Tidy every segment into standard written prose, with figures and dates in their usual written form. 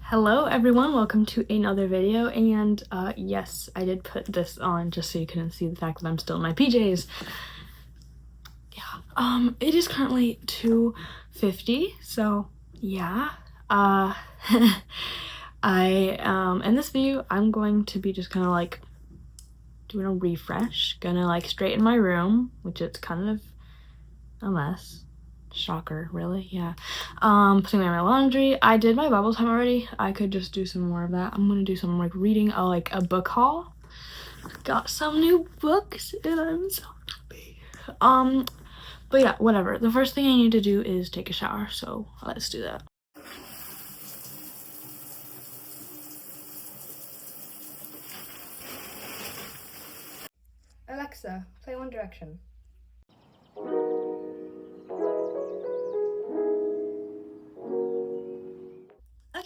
Hello everyone, welcome to another video, and yes, I did put this on just so you couldn't see the fact that I'm still in my PJs. Yeah, it is currently 2:50, so yeah, in this video, I'm going to be just kind of like doing a refresh, gonna like straighten my room, which is kind of a mess. Shocker, really? Yeah. Putting away my laundry. I did my bubble time already. I could just do some more of that. I'm gonna do some like reading, a book haul. Got some new books and I'm so happy. But yeah, whatever. The first thing I need to do is take a shower, so let's do that. Alexa, play One Direction.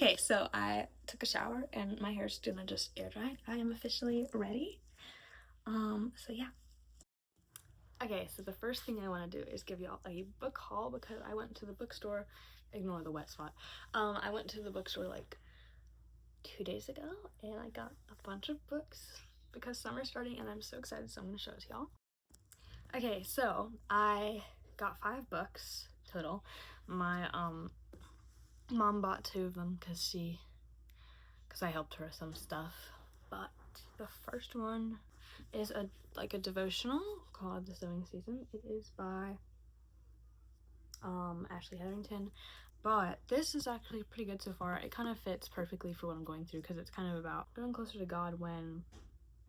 Okay, so I took a shower and my hair's gonna just air dry. I am officially ready. So yeah. Okay, so the first thing I want to do is give y'all a book haul because I went to the bookstore. Ignore the wet spot. I went to the bookstore like 2 days ago and I got a bunch of books because summer's starting and I'm so excited, so I'm gonna show it to y'all. Okay, so I got 5 books total. My mom bought 2 of them because I helped her with some stuff. But the first one is a devotional called The Sewing Season. It is by Ashley Hetherington, but this is actually pretty good so far. It kind of fits perfectly for what I'm going through because it's kind of about growing closer to God when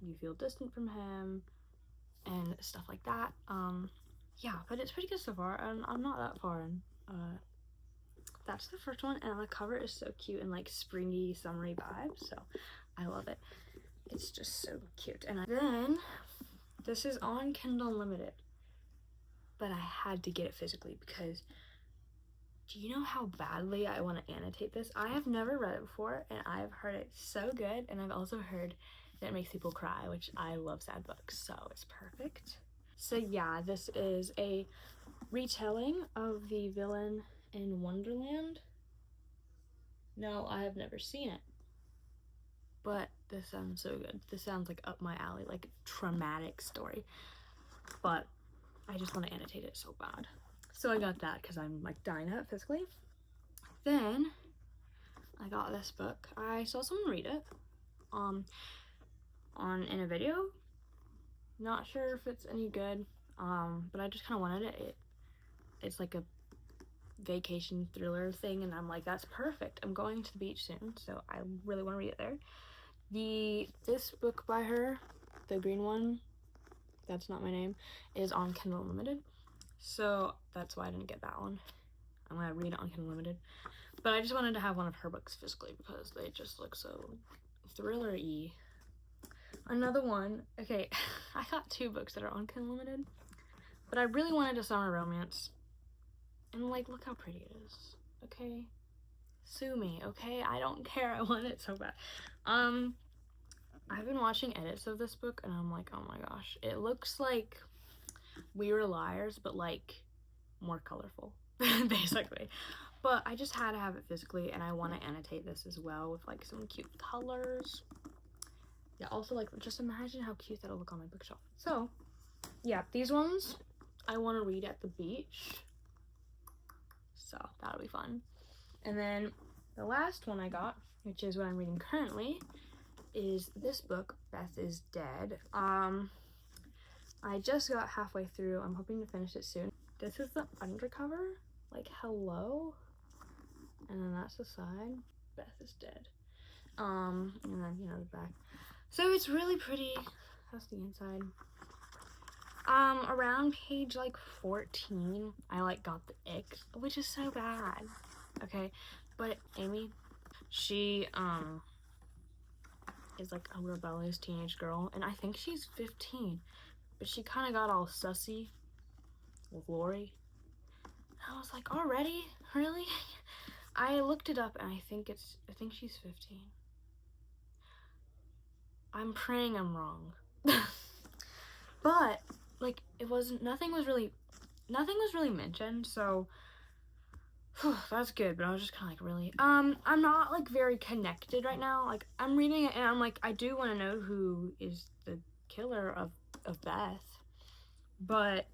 you feel distant from him and stuff like that. Yeah, but it's pretty good so far, and I'm not that far in. That's the first one, and the cover is so cute and like springy, summery vibes, so I love it. It's just so cute. And then this is on Kindle Unlimited, but I had to get it physically because do you know how badly I want to annotate this? I have never read it before, and I've heard it so good, and I've also heard that it makes people cry, which I love sad books, so it's perfect. So yeah, this is a retelling of The Villain in Wonderland. No, I have never seen it, but this sounds so good. This sounds like up my alley, like traumatic story, but I just want to annotate it so bad. So I got that because I'm like dying to have it physically. Then I got this book. I saw someone read it in a video. Not sure if it's any good, but I just kind of wanted it. It's like a vacation thriller thing, and I'm like, that's perfect. I'm going to the beach soon, so I really want to read it there. This book by her, the green one, that's not my name, is on Kindle Unlimited, so that's why I didn't get that one. I'm gonna read it on Kindle Unlimited, but I just wanted to have one of her books physically because they just look so thriller-y. Another one, okay, I got 2 books that are on Kindle Unlimited, but I really wanted a summer romance, and like, look how pretty it is, okay? Sue me, okay? I don't care, I want it so bad. I've been watching edits of this book, and I'm like, oh my gosh, it looks like We Were Liars, but like, more colorful, basically. But I just had to have it physically, and I want to annotate this as well with like some cute colors. Yeah, also like just imagine how cute that'll look on my bookshelf. So yeah, these ones I want to read at the beach, so that'll be fun. And then the last one I got, which is what I'm reading currently, is this book, Beth is Dead. I just got halfway through. I'm hoping to finish it soon. This is the undercover, like hello, and then that's the side. Beth is Dead. And then you know the back. So it's really pretty. That's the inside. Around page like 14, I like got the ick, which is so bad. Okay, but Amy, she is like a rebellious teenage girl, and I think she's 15, but she kind of got all sussy with Lori. I was like, already? Really? I looked it up, and I think she's 15. I'm praying I'm wrong. But like, nothing was really mentioned, so That's good, but I was just kind of like, really, I'm not like very connected right now. Like, I'm reading it and I'm like, I do want to know who is the killer of Beth, but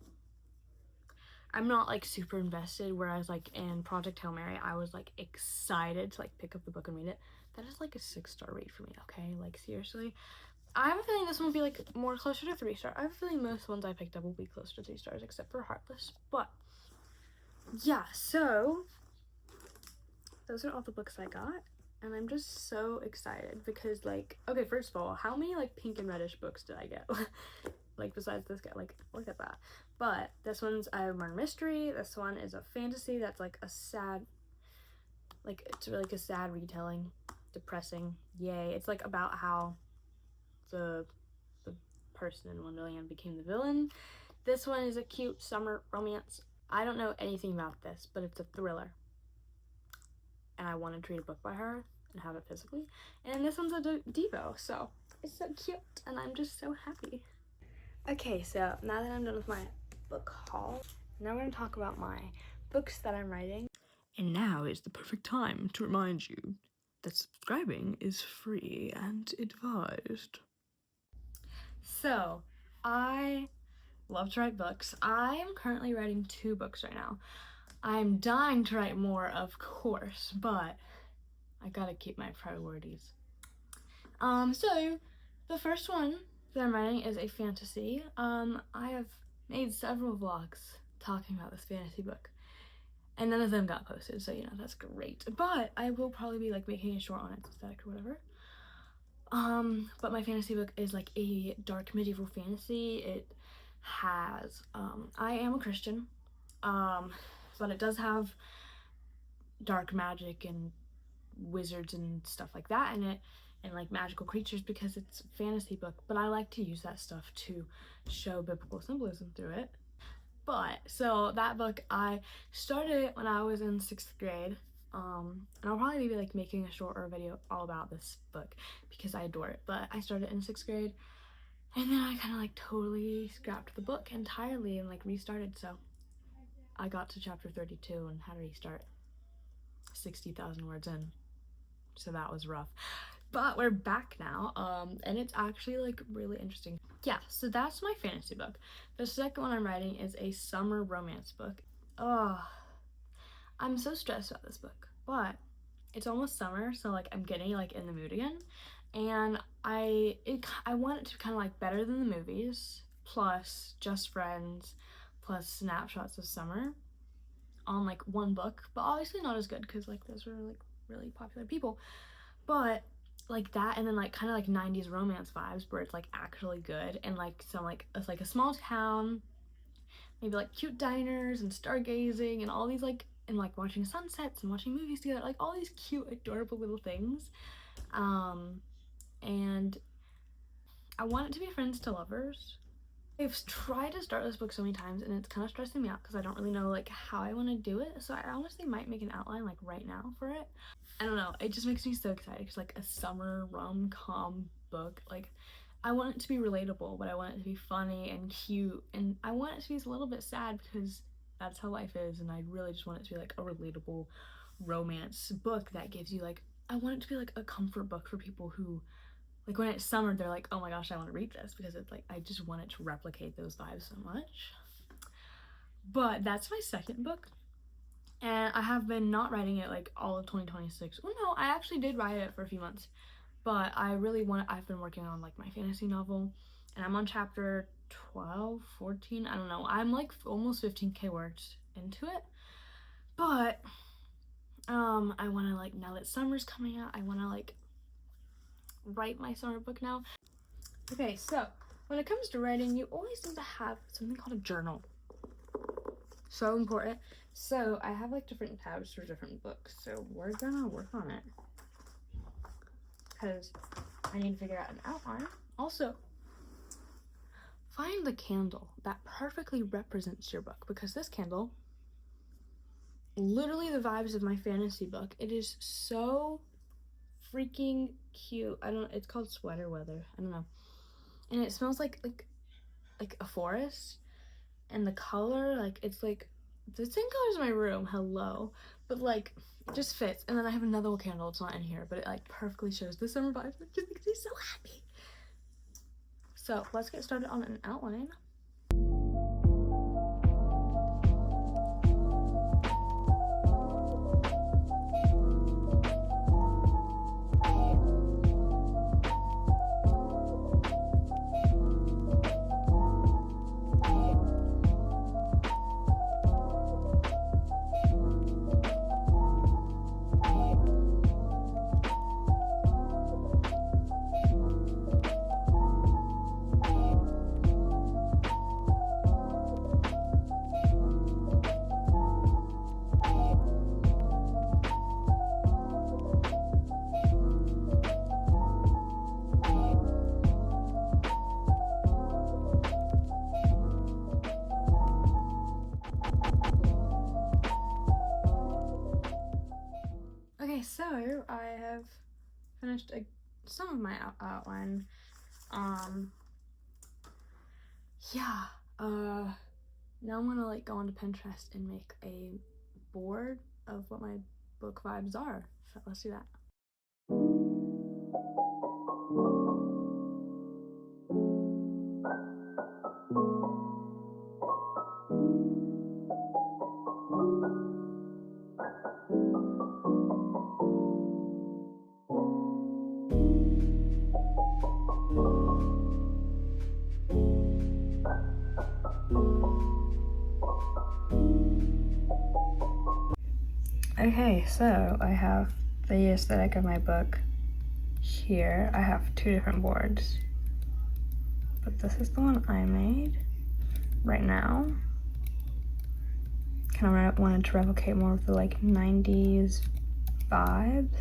I'm not like super invested. Whereas like in Project Hail Mary, I was like excited to like pick up the book and read it. That is like a 6-star read for me. Okay, like seriously, I have a feeling this one will be like more closer to 3-star. I have a feeling most ones I picked up will be close to 3 stars, except for Heartless. But yeah, so those are all the books I got. And I'm just so excited because, like, okay, first of all, how many, like, pink and reddish books did I get? Like, besides this guy, like, look at that. But this one's a murder mystery. This one is a fantasy that's, like, a sad, like, it's really like a sad retelling. Depressing. Yay. It's, like, about how the person in Wonderland became the villain. This one is a cute summer romance. I don't know anything about this, but it's a thriller. And I wanted to read a book by her and have it physically. And this one's a Devo, so it's so cute, and I'm just so happy. Okay, so now that I'm done with my book haul, now we're going to talk about my books that I'm writing. And now is the perfect time to remind you that subscribing is free and advised. So, I love to write books. I am currently writing 2 books right now. I'm dying to write more, of course, but I gotta keep my priorities. So the first one that I'm writing is a fantasy. I have made several vlogs talking about this fantasy book, and none of them got posted, so you know, that's great. But I will probably be like making a short on its aesthetic or whatever. But my fantasy book is like a dark medieval fantasy. It has, I am a Christian, but it does have dark magic and wizards and stuff like that in it, and like magical creatures, because it's a fantasy book, but I like to use that stuff to show biblical symbolism through it. But so that book, I started it when I was in 6th grade, and I'll probably be like making a short or a video all about this book because I adore it. But I started in 6th grade, and then I kind of like totally scrapped the book entirely and like restarted. So I got to chapter 32 and had to restart 60,000 words in, so that was rough. But we're back now, and it's actually like really interesting. Yeah, so that's my fantasy book. The second one I'm writing is a summer romance book. Oh, I'm so stressed about this book, but it's almost summer, so like I'm getting like in the mood again, and I want it to kind of like better than the movies, plus Just Friends, plus Snapshots of Summer on like one book, but obviously not as good because like those are like really popular people. But like that, and then like kind of like 90s romance vibes where it's like actually good, and like some like it's like a small town, maybe like cute diners and stargazing and all these like, and like watching sunsets and watching movies together, like all these cute adorable little things. And I want it to be friends to lovers. I've tried to start this book so many times and it's kind of stressing me out because I don't really know like how I want to do it, so I honestly might make an outline like right now for it. I don't know, it just makes me so excited because like a summer rom-com book, like I want it to be relatable, but I want it to be funny and cute, and I want it to be a little bit sad because that's how life is, and I really just want it to be like a relatable romance book that gives you like, I want it to be like a comfort book for people who like when it's summer they're like, oh my gosh, I want to read this, because it's like I just want it to replicate those vibes so much. But that's my second book, and I have been not writing it like all of 2026. Well, no, I actually did write it for a few months, but I really want, I've been working on like my fantasy novel, and I'm on chapter 12, 14, I don't know, I'm like almost 15k words into it. But I want to like, now that summer's coming out, I want to like write my summer book now. Okay, so when it comes to writing, you always need to have something called a journal. So important. So I have like different tabs for different books, so we're gonna work on it because I need to figure out an outline. Also, find the candle that perfectly represents your book, because this candle, literally the vibes of my fantasy book. It is so freaking cute. It's called Sweater Weather, I don't know, and it smells like a forest, and the color, like it's like the same color as my room, hello, but like it just fits. And then I have another little candle, it's not in here, but it like perfectly shows the summer vibes, which just makes me so happy. So let's get started on an outline. Okay, so I have finished some of my outline. Yeah, now I'm gonna like go onto Pinterest and make a board of what my book vibes are. So let's do that. Okay, so I have the aesthetic of my book here. I have two different boards, but this is the one I made right now. Kind of wanted to replicate more of the like 90s vibes.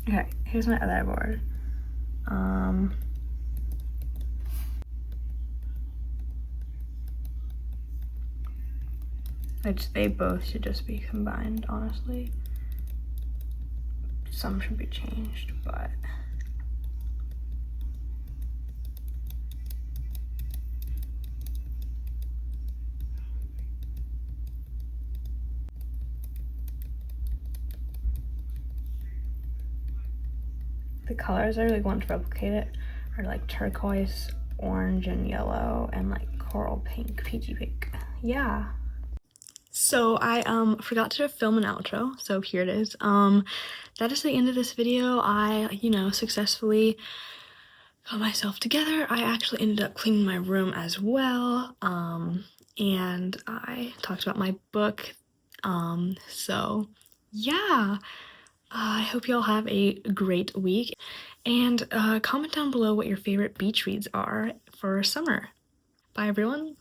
Okay, here's my other board. Which they both should just be combined, honestly. Some should be changed, but the colors I really want to replicate it are like turquoise, orange, and yellow, and like coral pink, peachy pink. Yeah. So I forgot to film an outro, so here it is. That is the end of this video. I, successfully got myself together. I actually ended up cleaning my room as well. And I talked about my book. So yeah. I hope y'all have a great week, and comment down below what your favorite beach reads are for summer. Bye everyone.